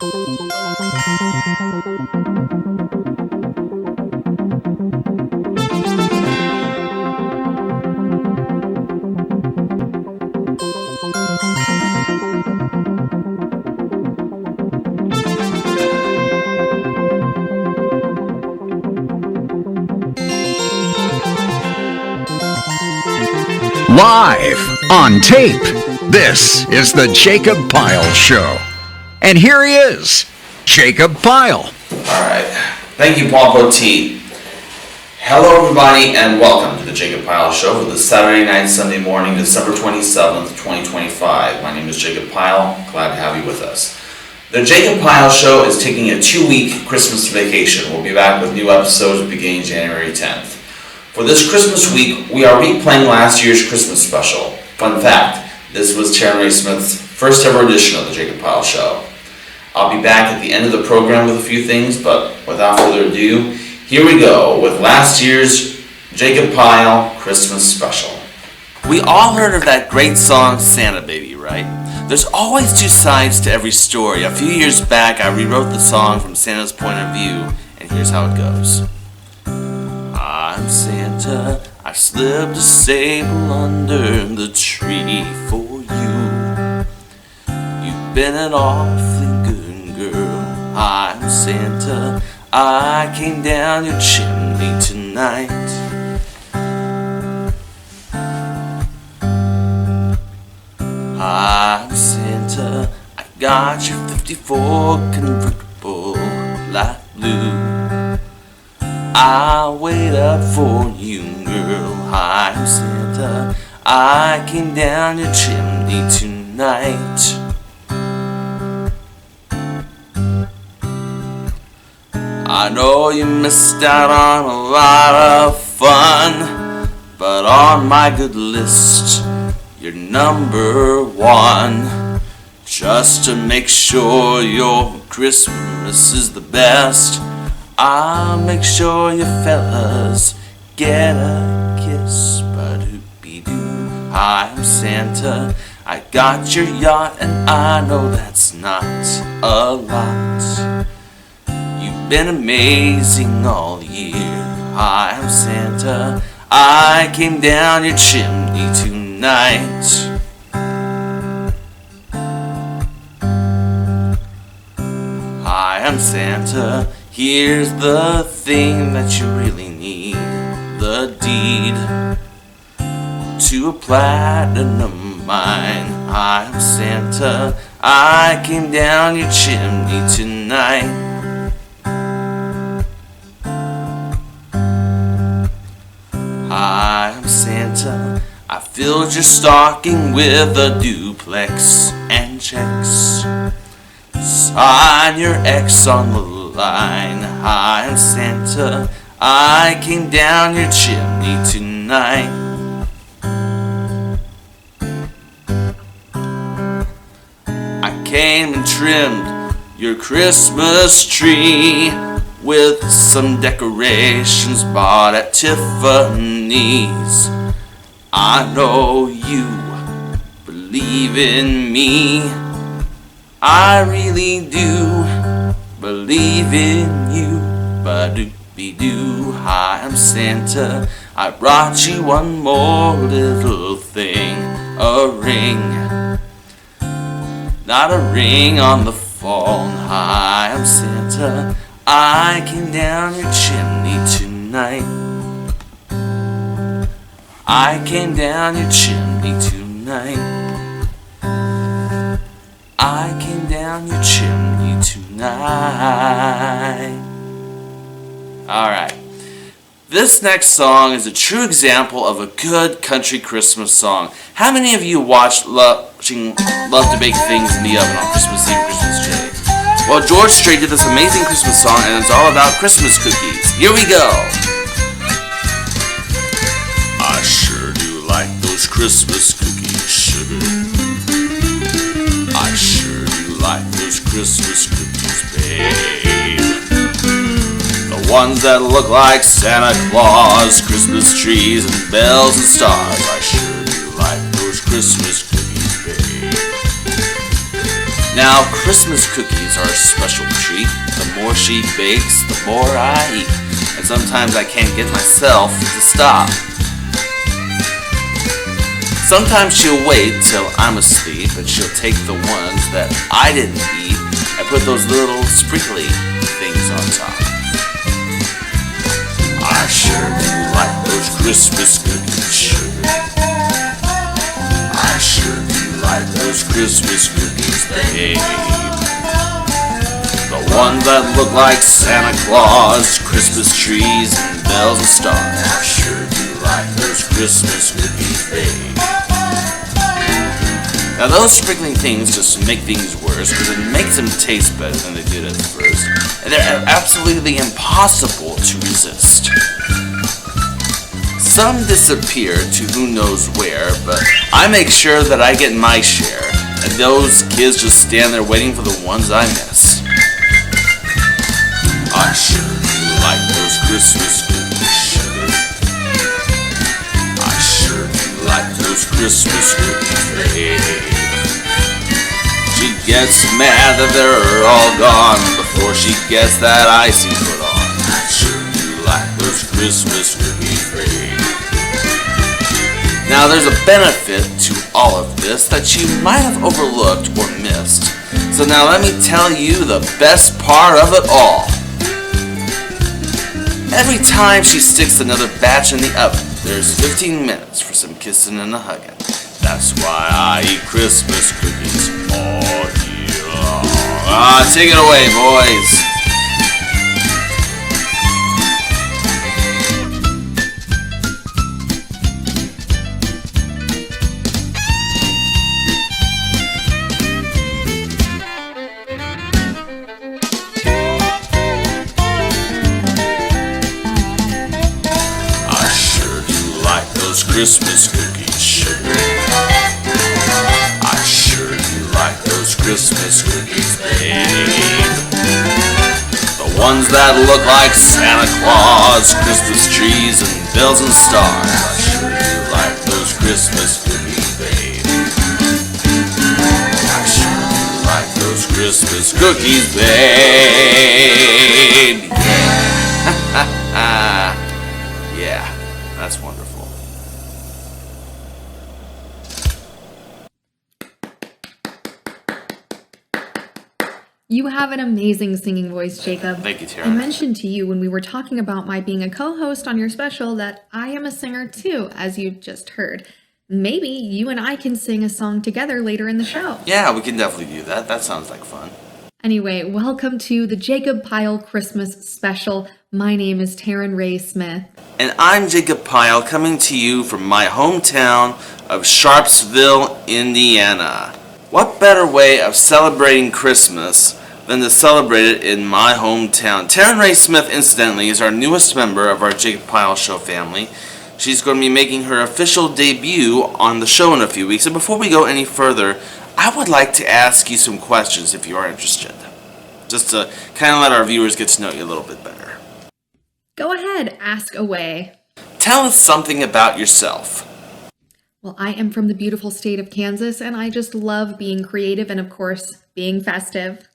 Live on tape, this is the Jacob Pyle Show. And here he is, Jacob Pyle. Alright, thank you, Paul Poteet. Hello everybody and welcome to the Jacob Pyle Show for the Saturday night, Sunday morning, December 27th, 2025. My name is Jacob Pyle, glad to have you with us. The Jacob Pyle Show is taking a 2-week Christmas vacation. We'll be back with new episodes beginning January 10th. For this Christmas week, we are replaying last year's Christmas special. Fun fact, this was Terry Smith's first ever edition of the Jacob Pyle Show. I'll be back at the end of the program with a few things, but without further ado, here we go with last year's Jacob Pyle Christmas special. We all heard of that great song, Santa Baby, right? There's always two sides to every story. A few years back, I rewrote the song from Santa's point of view, and here's how it goes. I'm Santa, I slipped a sable under the tree for you. You've been an awfully good girl. I'm Santa, I came down your chimney tonight. I'm Santa, I got your 54 convertible light blue. I'll wait up for you, girl. I'm Santa, I came down your chimney tonight. I know you missed out on a lot of fun, but on my good list, you're number one. Just to make sure your Christmas is the best, I'll make sure you fellas get a kiss. Ba-doop-be-doo. I'm Santa, I got your yacht, and I know that's not a lot. You've been amazing all year. I'm Santa, I came down your chimney tonight. I'm Santa, here's the thing that you really need, the deed to a platinum mine. I'm Santa, I came down your chimney tonight. I'm Santa, I filled your stocking with a duplex and checks. Sign your X on the line. I'm Santa, I came down your chimney tonight. I came and trimmed your Christmas tree with some decorations bought at Tiffany's. I know you believe in me, I really do believe in you. Ba-doop-be-doo. I'm Santa, I brought you one more little thing, a ring. Not a ring on the phone. I'm Santa, I came down your chimney tonight. I came down your chimney tonight. I came down your chimney tonight. Alright. This next song is a true example of a good country Christmas song. How many of you watched Love to Bake Things in the Oven on Christmas Eve, Christmas Day? Well, George Strait did this amazing Christmas song, and it's all about Christmas cookies. Here we go. I sure do like those Christmas cookies, sugar. I sure do like those Christmas cookies, babe. The ones that look like Santa Claus, Christmas trees and bells and stars. I sure do like those Christmas cookies, babe. Now, Christmas cookies are a special treat. The more she bakes, the more I eat. And sometimes I can't get myself to stop. Sometimes she'll wait till I'm asleep and she'll take the ones that I didn't eat and put those little sprinkly things on top. I sure do like those Christmas cookies, sugar. I sure do like those Christmas cookies, babe. The ones that look like Santa Claus, Christmas trees and bells and stars. I sure do like those Christmas cookies, babe. Now those sprinkling things just make things worse because it makes them taste better than they did at first. And they're absolutely impossible to resist. Some disappear to who knows where, but I make sure that I get my share. And those kids just stand there waiting for the ones I miss. I sure do like those Christmas cookies, sugar. I sure do like those Christmas cookies, babe. She gets mad that they're all gone before she gets that icing put on. I sure do like those Christmas cookies, babe. Now there's a benefit to all of this that you might have overlooked or missed. So now let me tell you the best part of it all. Every time she sticks another batch in the oven, there's 15 minutes for some kissing and a hugging. That's why I eat Christmas cookies all year long. Take it away, boys. Christmas cookies, sugar. I sure do like those Christmas cookies, babe. The ones that look like Santa Claus, Christmas trees and bells and stars. I sure do like those Christmas cookies, babe. I sure do like those Christmas cookies, babe. Yeah. Yeah, that's wonderful. You have an amazing singing voice, Jacob. Thank you, Tara. I mentioned to you when we were talking about my being a co-host on your special that I am a singer too, as you just heard. Maybe you and I can sing a song together later in the show. Yeah, we can definitely do that. That sounds like fun. Anyway, welcome to the Jacob Pyle Christmas Special. My name is Taryn Ray Smith. And I'm Jacob Pyle, coming to you from my hometown of Sharpsville, Indiana. What better way of celebrating Christmas than to celebrate it in my hometown? Taryn Ray Smith, incidentally, is our newest member of our Jacob Pyle Show family. She's going to be making her official debut on the show in a few weeks. And before we go any further, I would like to ask you some questions if you are interested. Just to kind of let our viewers get to know you a little bit better. Go ahead, ask away. Tell us something about yourself. Well, I am from the beautiful state of Kansas, and I just love being creative and, of course, being festive.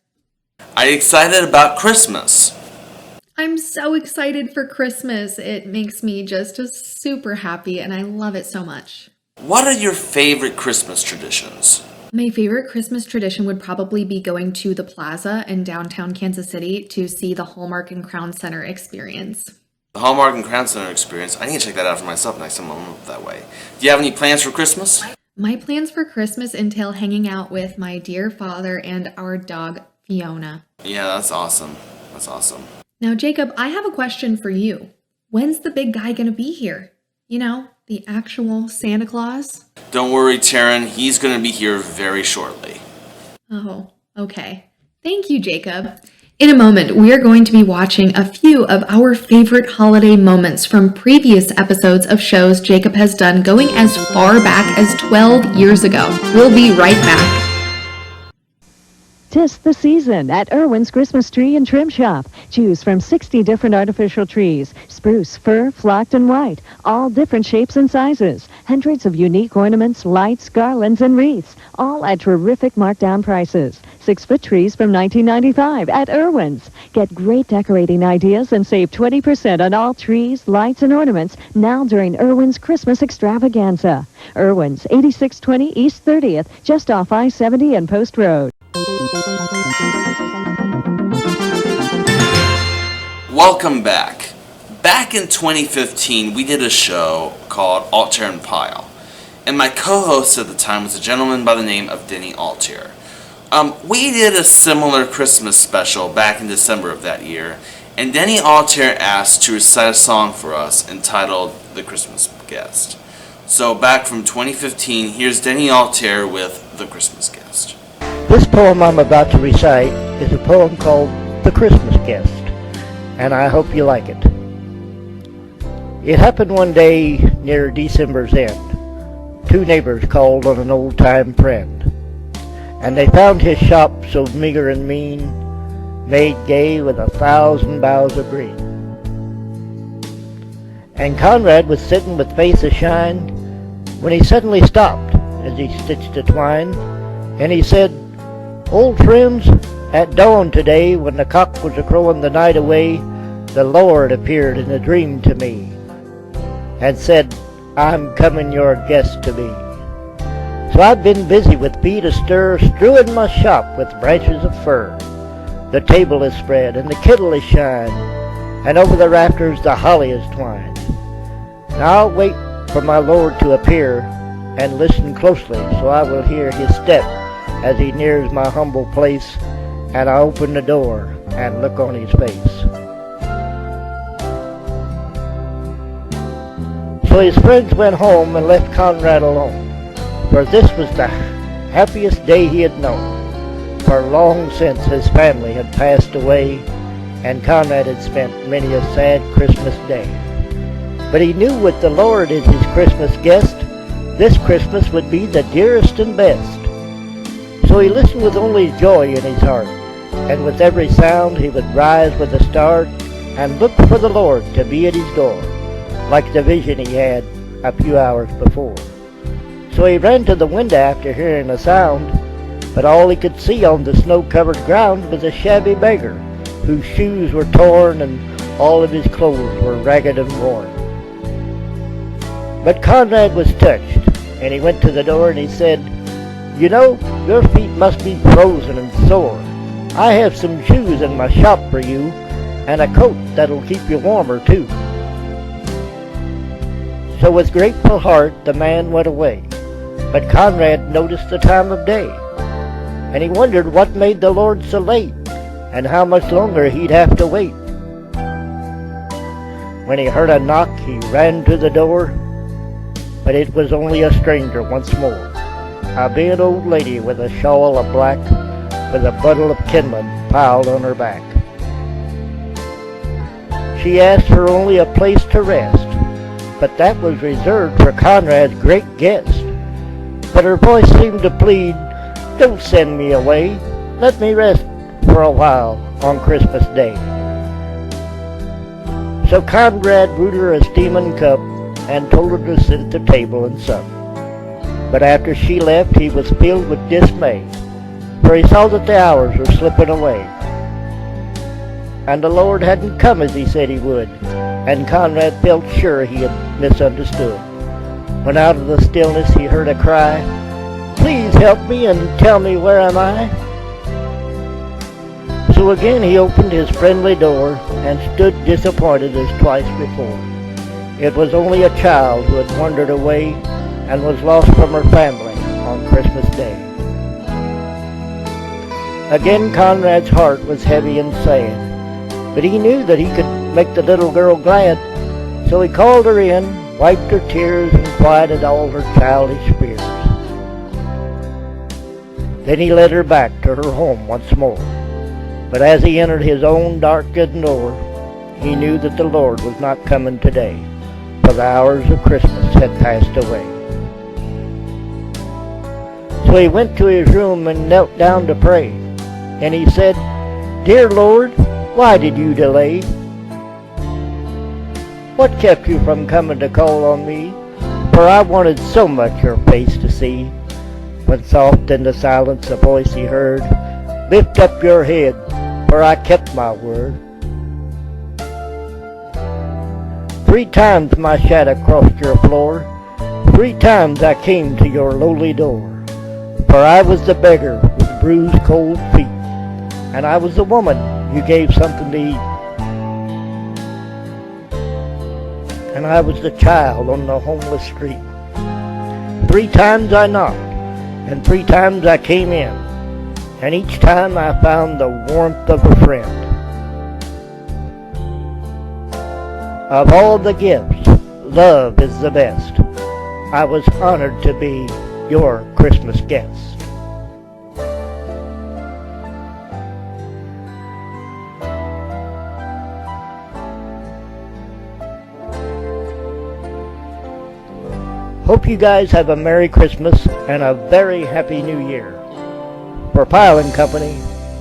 Are you excited about Christmas? I'm so excited for Christmas. It makes me just super happy, and I love it so much. What are your favorite Christmas traditions? My favorite Christmas tradition would probably be going to the plaza in downtown Kansas City to see the Hallmark and Crown Center experience. The Hallmark and Crown Center experience. I need to check that out for myself next time I'm up that way. Do you have any plans for Christmas? My plans for Christmas entail hanging out with my dear father and our dog, Fiona. Yeah, that's awesome. That's awesome. Now, Jacob, I have a question for you. When's the big guy gonna be here? You know, the actual Santa Claus? Don't worry, Taryn. He's going to be here very shortly. Oh, okay. Thank you, Jacob. In a moment, we are going to be watching a few of our favorite holiday moments from previous episodes of shows Jacob has done going as far back as 12 years ago. We'll be right back. 'Tis the season at Irwin's Christmas Tree and Trim Shop. Choose from 60 different artificial trees, spruce, fir, flocked, and white, all different shapes and sizes. Hundreds of unique ornaments, lights, garlands, and wreaths, all at terrific markdown prices. 6-foot trees from $19.95 at Irwin's. Get great decorating ideas and save 20% on all trees, lights, and ornaments now during Irwin's Christmas Extravaganza. Irwin's, 8620 East 30th, just off I-70 and Post Road. Welcome back. Back in 2015, we did a show called Altair and Pyle, and my co-host at the time was a gentleman by the name of Denny Altair. We did a similar Christmas special back in December of that year, and Denny Altair asked to recite a song for us entitled The Christmas Guest. So back from 2015, here's Denny Altair with The Christmas Guest. This poem I'm about to recite is a poem called The Christmas Guest, and I hope you like it. It happened one day near December's end. 2 neighbors called on an old-time friend, and they found his shop so meager and mean, made gay with 1,000 boughs of green. And Conrad was sitting with face a-shine when he suddenly stopped as he stitched the twine, and he said, "Old friends, at dawn today, when the cock was a-crowing the night away, the Lord appeared in a dream to me, and said, 'I'm coming your guest to be.' So I've been busy with feet astir, strewing my shop with branches of fir. The table is spread, and the kettle is shined, and over the rafters the holly is twined. Now I'll wait for my Lord to appear, and listen closely, so I will hear his step as he nears my humble place, and I open the door and look on his face." So his friends went home and left Conrad alone, for this was the happiest day he had known. For long since his family had passed away, and Conrad had spent many a sad Christmas day. But he knew with the Lord as his Christmas guest, this Christmas would be the dearest and best. So he listened with only joy in his heart, and with every sound he would rise with a start, and look for the Lord to be at his door, like the vision he had a few hours before. So he ran to the window after hearing the sound, but all he could see on the snow-covered ground was a shabby beggar, whose shoes were torn and all of his clothes were ragged and worn. But Conrad was touched, and he went to the door and he said, "You know, your feet must be frozen and sore. I have some shoes in my shop for you, and a coat that'll keep you warmer too." So with grateful heart the man went away, but Conrad noticed the time of day, and he wondered what made the Lord so late, and how much longer he'd have to wait. When he heard a knock, he ran to the door, but it was only a stranger once more, a bent old lady with a shawl of black, with a bundle of kindling piled on her back. She asked for only a place to rest, but that was reserved for Conrad's great guest. But her voice seemed to plead, "Don't send me away. Let me rest for a while on Christmas Day." So Conrad brewed her a steaming cup and told her to sit at the table and sup. But after she left, he was filled with dismay, for he saw that the hours were slipping away, and the Lord hadn't come as he said he would, and Conrad felt sure he had misunderstood. When out of the stillness he heard a cry, "Please help me and tell me where am I?" So again he opened his friendly door and stood disappointed as twice before. It was only a child who had wandered away and was lost from her family on Christmas Day. Again Conrad's heart was heavy and sad, but he knew that he could make the little girl glad, so he called her in, wiped her tears, and quieted all her childish fears. Then he led her back to her home once more, but as he entered his own darkened door, he knew that the Lord was not coming today, for the hours of Christmas had passed away. So he went to his room and knelt down to pray, and he said, "Dear Lord, why did you delay? What kept you from coming to call on me? For I wanted so much your face to see." When soft in the silence a voice he heard, lift up your head, for I kept my word. 3 times my shadow crossed your floor, 3 times I came to your lowly door. For I was the beggar with bruised cold feet, and I was the woman you gave something to eat. And I was the child on the homeless street. 3 times I knocked, and 3 times I came in, and each time I found the warmth of a friend. Of all the gifts, love is the best. I was honored to be your Christmas guest. Hope you guys have a Merry Christmas and a very Happy New Year. For Pyle & Company,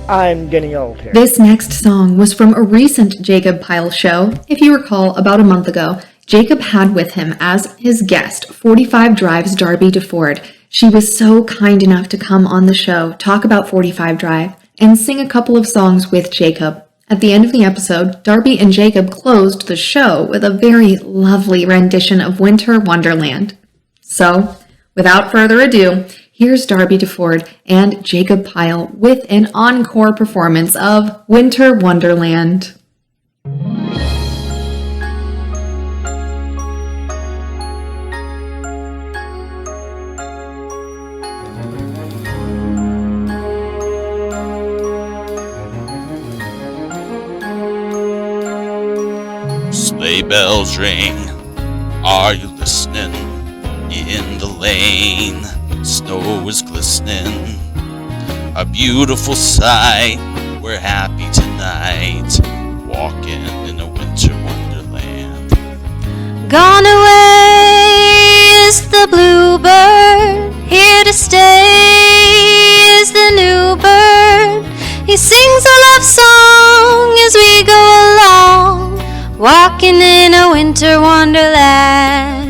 I'm Denny Altair. This next song was from a recent Jacob Pyle show. If you recall, about a month ago, Jacob had with him as his guest 45 Drive's Darby DeFord. She was so kind enough to come on the show, talk about 45 Drive, and sing a couple of songs with Jacob. At the end of the episode, Darby and Jacob closed the show with a very lovely rendition of Winter Wonderland. So, without further ado, here's Darby DeFord and Jacob Pyle with an encore performance of Winter Wonderland. Sleigh bells ring, are you listening? In the lane, snow is glistening, a beautiful sight. We're happy tonight, walking in a winter wonderland. Gone away is the bluebird, here to stay is the new bird. He sings a love song as we go along, walking in a winter wonderland.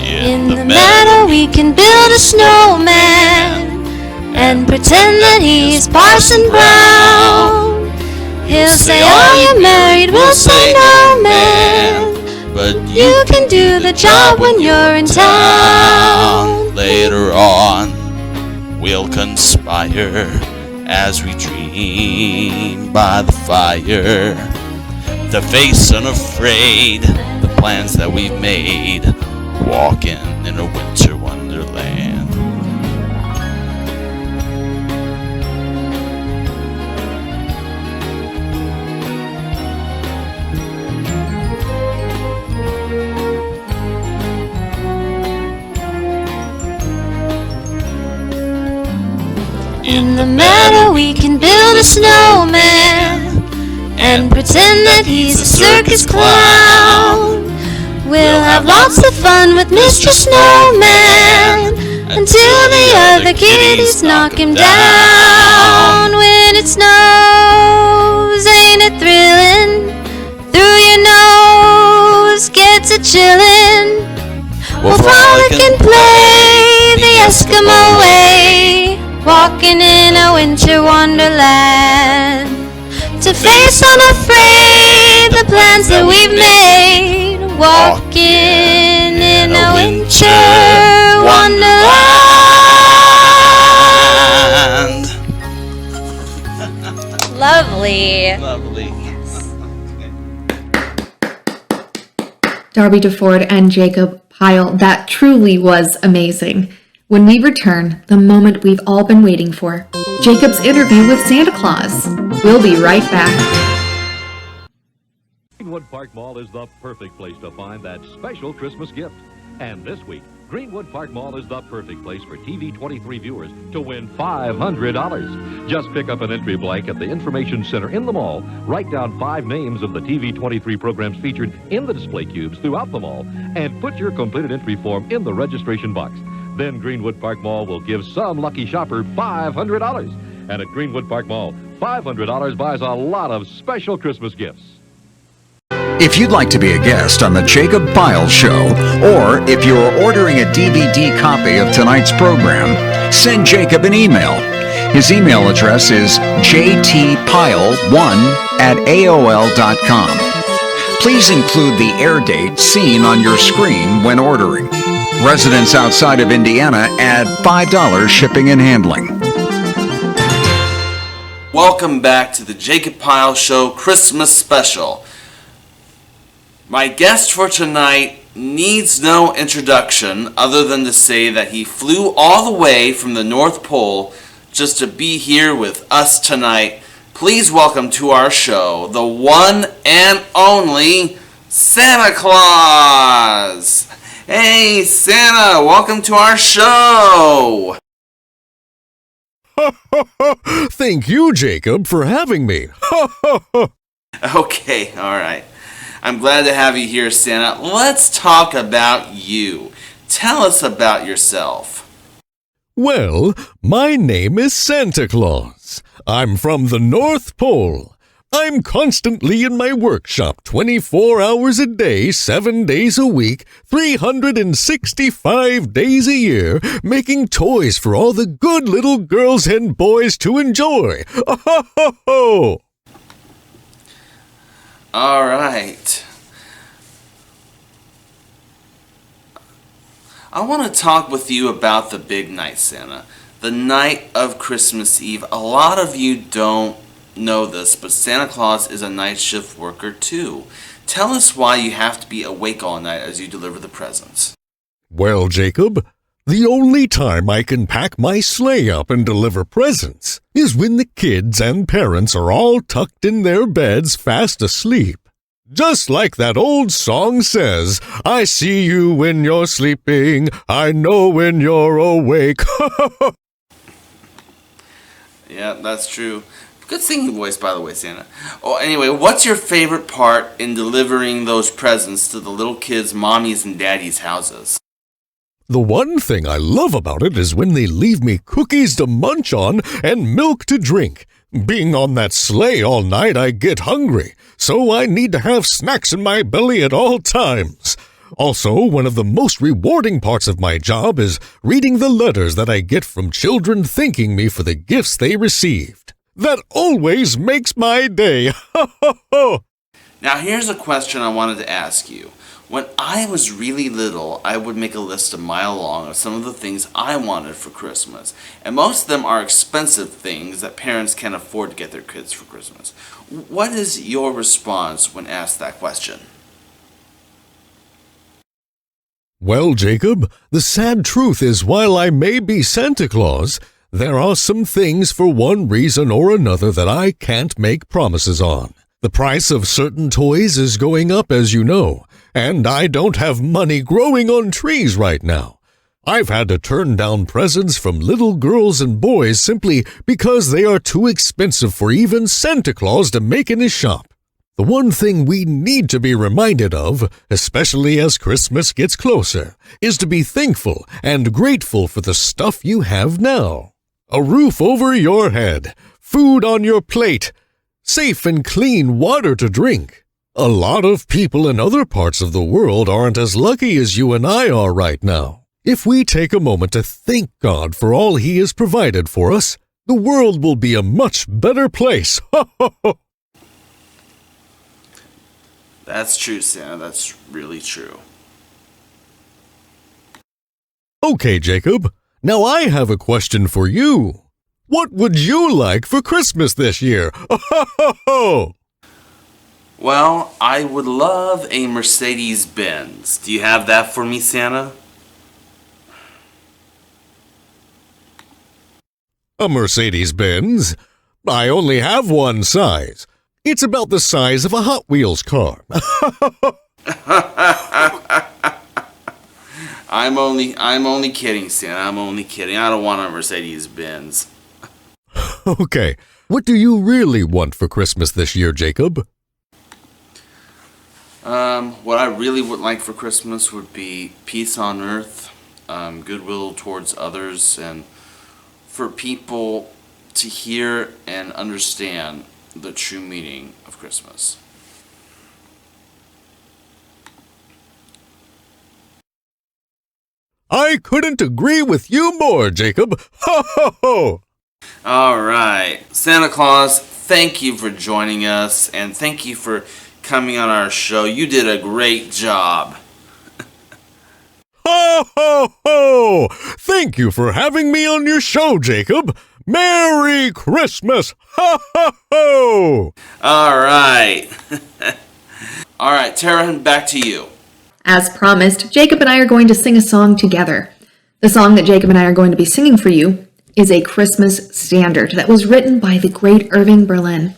In the meadow we can build a snowman and pretend that he's Parson Brown. He'll say, are you married? We'll say, no, man, but you can do the job when you're in town. Later on we'll conspire as we dream by the fire, to face unafraid the plans that we've made, walking in a winter wonderland. In the meadow we can build a snowman and pretend that he's a circus clown. We'll have lots of fun with Mr. Snowman until the other kitties knock him down. When it snows, ain't it thrilling? Through your nose gets a chillin'. We'll frolic and play the Eskimo way, walking in a winter wonderland, to face unafraid the plans that we've made, walking in a winter wonderland. Lovely. Lovely. Darby DeFord and Jacob Pyle, that truly was amazing. When we return, the moment we've all been waiting for, Jacob's interview with Santa Claus. We'll be right back. Greenwood Park Mall is the perfect place to find that special Christmas gift. And this week, Greenwood Park Mall is the perfect place for TV 23 viewers to win $500. Just pick up an entry blank at the Information Center in the mall, write down 5 names of the TV 23 programs featured in the display cubes throughout the mall, and put your completed entry form in the registration box. Then Greenwood Park Mall will give some lucky shopper $500. And at Greenwood Park Mall, $500 buys a lot of special Christmas gifts. If you'd like to be a guest on the Jacob Pyle Show, or if you're ordering a DVD copy of tonight's program, send Jacob an email. His email address is jtpile1@aol.com. Please include the air date seen on your screen when ordering. Residents outside of Indiana add $5 shipping and handling. Welcome back to the Jacob Pyle Show Christmas Special. My guest for tonight needs no introduction other than to say that he flew all the way from the North Pole just to be here with us tonight. Please welcome to our show the one and only Santa Claus. Hey Santa, welcome to our show. Thank you, Jacob, for having me. Okay, all right. I'm glad to have you here, Santa. Let's talk about you. Tell us about yourself. Well, my name is Santa Claus. I'm from the North Pole. I'm constantly in my workshop 24 hours a day, 7 days a week, 365 days a year, making toys for all the good little girls and boys to enjoy. Oh-ho-ho-ho! All right. I want to talk with you about the big night, Santa. The night of Christmas Eve. A lot of you don't know this, but Santa Claus is a night shift worker too. Tell us why you have to be awake all night as you deliver the presents. Well, Jacob, the only time I can pack my sleigh up and deliver presents is when the kids and parents are all tucked in their beds fast asleep. Just like that old song says, I see you when you're sleeping, I know when you're awake. Yeah, that's true. Good singing voice, by the way, Santa. Oh, anyway, what's your favorite part in delivering those presents to the little kids' mommies and daddies' houses? The one thing I love about it is when they leave me cookies to munch on and milk to drink. Being on that sleigh all night, I get hungry, so I need to have snacks in my belly at all times. Also, one of the most rewarding parts of my job is reading the letters that I get from children thanking me for the gifts they received. That always makes my day. Now, here's a question I wanted to ask you. When I was really little, I would make a list a mile long of some of the things I wanted for Christmas. And most of them are expensive things that parents can't afford to get their kids for Christmas. What is your response when asked that question? Well, Jacob, the sad truth is while I may be Santa Claus, there are some things for one reason or another that I can't make promises on. The price of certain toys is going up, as you know, and I don't have money growing on trees right now. I've had to turn down presents from little girls and boys simply because they are too expensive for even Santa Claus to make in his shop. The one thing we need to be reminded of, especially as Christmas gets closer, is to be thankful and grateful for the stuff you have now. A roof over your head, food on your plate, safe and clean water to drink. A lot of people in other parts of the world aren't as lucky as you and I are right now. If we take a moment to thank God for all He has provided for us, the world will be a much better place. That's true, Santa. That's really true. Okay, Jacob. Now I have a question for you. What would you like for Christmas this year? Well, I would love a Mercedes-Benz. Do you have that for me, Santa? A Mercedes-Benz? I only have one size. It's about the size of a Hot Wheels car. I'm only kidding, Santa. I'm only kidding. I don't want a Mercedes-Benz. Okay, what do you really want for Christmas this year, Jacob? What I really would like for Christmas would be peace on earth, goodwill towards others, and for people to hear and understand the true meaning of Christmas. I couldn't agree with you more, Jacob. Ho, ho, ho! All right. Santa Claus, thank you for joining us, and thank you for coming on our show. You did a great job. Ho, ho, ho! Thank you for having me on your show, Jacob. Merry Christmas! Ho, ho, ho! All right. All right, Tara, back to you. As promised, Jacob and I are going to sing a song together. The song that Jacob and I are going to be singing for you is a Christmas standard that was written by the great Irving Berlin.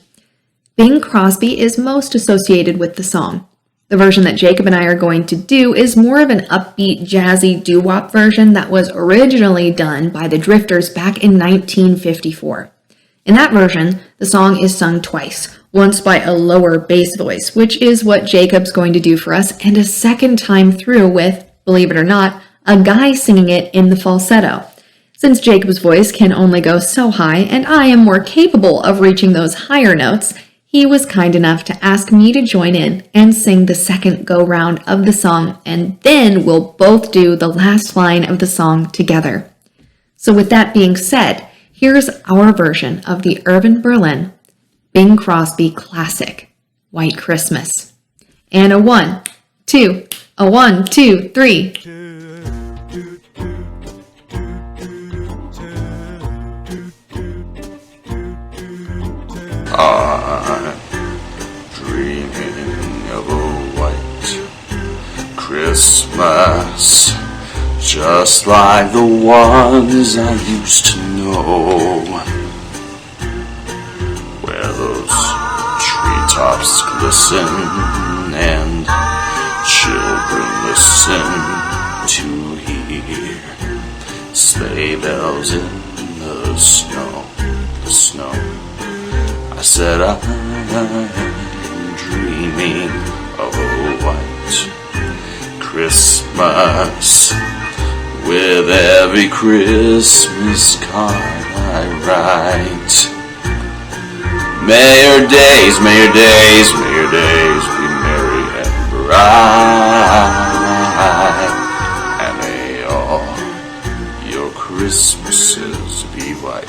Bing Crosby is most associated with the song. The version that Jacob and I are going to do is more of an upbeat, jazzy doo-wop version that was originally done by the Drifters back in 1954. In that version, the song is sung twice, once by a lower bass voice, which is what Jacob's going to do for us, and a second time through with, believe it or not, a guy singing it in the falsetto. Since Jacob's voice can only go so high, and I am more capable of reaching those higher notes, he was kind enough to ask me to join in and sing the second go-round of the song, and then we'll both do the last line of the song together. So with that being said, here's our version of the Irving Berlin, Bing Crosby classic, White Christmas. And a 1, 2, a 1, 2, 3. I'm dreaming of a white Christmas, just like the ones I used to know, where those treetops glisten and children listen to hear sleigh bells in the snow, the snow. I said I'm dreaming of a white Christmas, with every Christmas card I write. May your days, may your days, may your days be merry and bright, and may all your Christmases be white.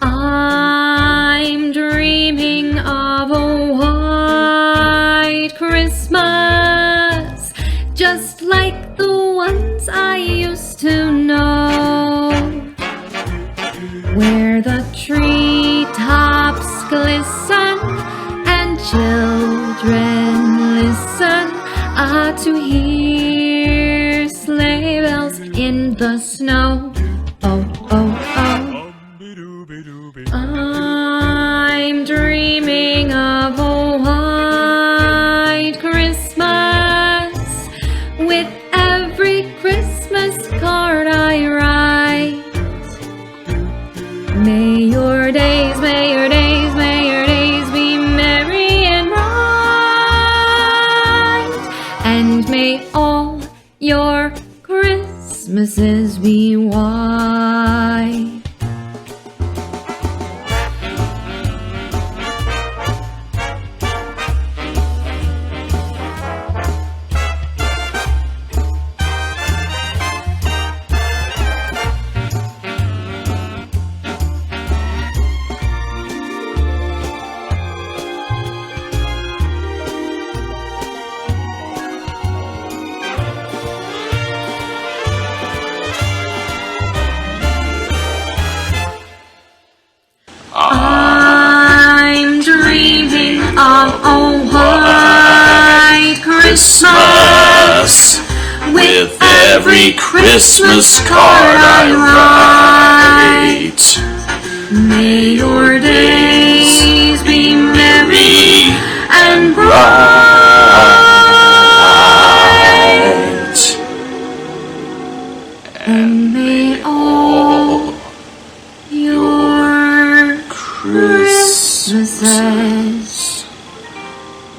I'm dreaming of a white Christmas, just like the ones I used to know, where the treetops glisten and children listen to hear sleigh bells in the snow. Oh, oh, oh. I'm dreaming of a white Christmas, with every Christmas card I write. May your days, may your days, may your days be merry and bright, and may all your Christmases be white. I'm dreaming of a white Christmas, with every Christmas card I write. May your days be merry and bright, and may all your Christmases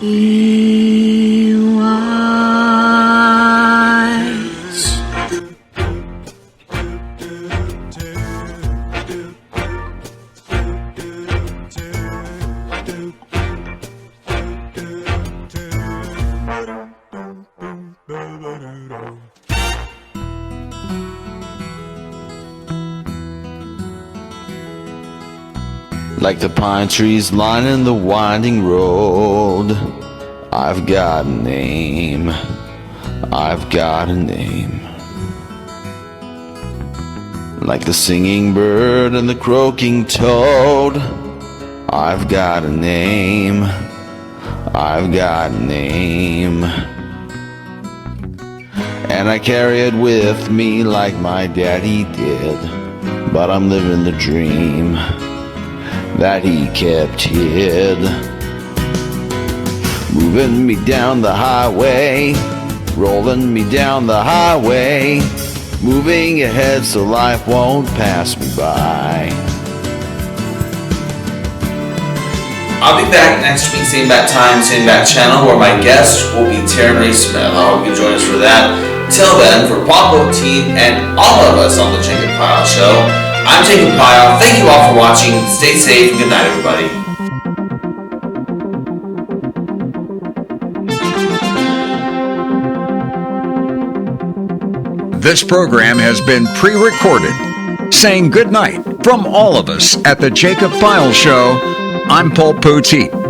be white. like the pine trees lining the winding road. I've got a name, I've got a name. Like the singing bird and the croaking toad, I've got a name, I've got a name. And I carry it with me like my daddy did, but I'm living the dream that he kept hid. Moving me down the highway, rolling me down the highway, moving ahead so life won't pass me by. I'll be back next week, same bat time, same bat channel, where my guest will be Terry Smith. I hope you join us for that. Till then, for Pablo T and all of us on the Jacob Pyle Show, I'm Jacob Pyle. Thank you all for watching. Stay safe and good night, everybody. This program has been pre-recorded. Saying good night from all of us at the Jacob Pyle Show, I'm Paul Poteet.